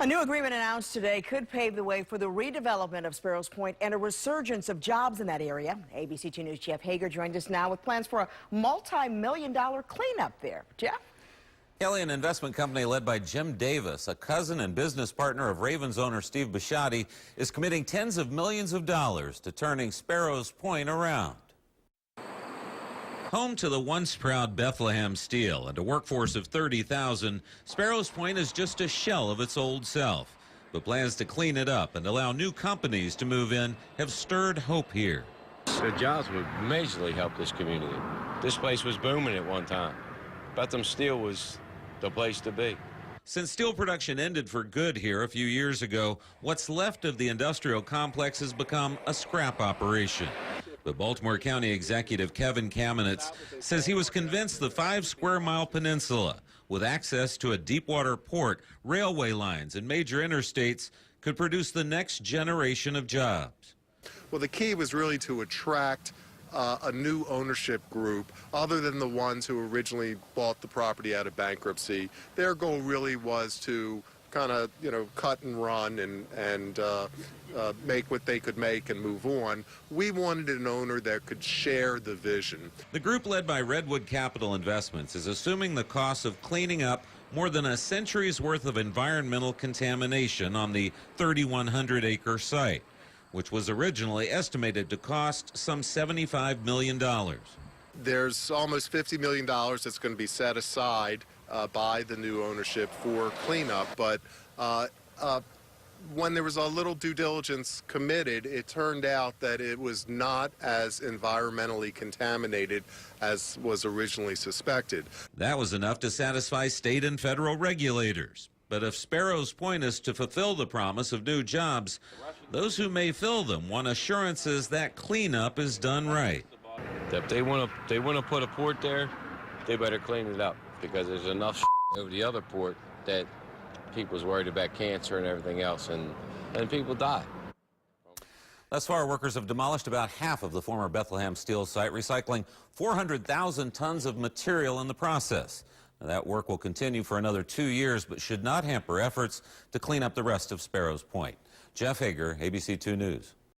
A new agreement announced today could pave the way for the redevelopment of Sparrows Point and a resurgence of jobs in that area. ABC 2 News' Jeff Hager joined us now with plans for a multi-million-dollar cleanup there. Jeff? Kelly, an investment company led by Jim Davis, a cousin and business partner of Ravens owner Steve Bisciotti, is committing tens of millions of dollars to turning Sparrows Point around. Home to the once proud Bethlehem Steel and a workforce of 30,000, Sparrows Point is just a shell of its old self. But plans to clean it up and allow new companies to move in have stirred hope here. The jobs would majorly help this community. This place was booming at one time. Bethlehem Steel was the place to be. Since steel production ended for good here a few years ago, what's left of the industrial complex has become a scrap operation. But Baltimore County Executive Kevin Kamenetz says he was convinced the 5-square-mile peninsula, with access to a deepwater port, railway lines, and major interstates, could produce the next generation of jobs. Well, the key was really to attract a new ownership group other than the ones who originally bought the property out of bankruptcy. Their goal really was to kind of, cut and run and make what they could make and move on. We wanted an owner that could share the vision. The group led by Redwood Capital Investments is assuming the cost of cleaning up more than a century's worth of environmental contamination on the 3,100-acre site, which was originally estimated to cost some $75 million. There's almost $50 million that's going to be set aside by the new ownership for cleanup, but when there was a little due diligence committed, it turned out that it was not as environmentally contaminated as was originally suspected. That was enough to satisfy state and federal regulators. But if Sparrows Point is to fulfill the promise of new jobs, those who may fill them want assurances that cleanup is done right. If they want to put a port there, they better clean it up, because there's enough over the other port that people's worried about cancer and everything else, and people die. Thus far, workers have demolished about half of the former Bethlehem Steel site, recycling 400,000 tons of material in the process. Now, that work will continue for another 2 years, but should not hamper efforts to clean up the rest of Sparrows Point. Jeff Hager, ABC 2 News.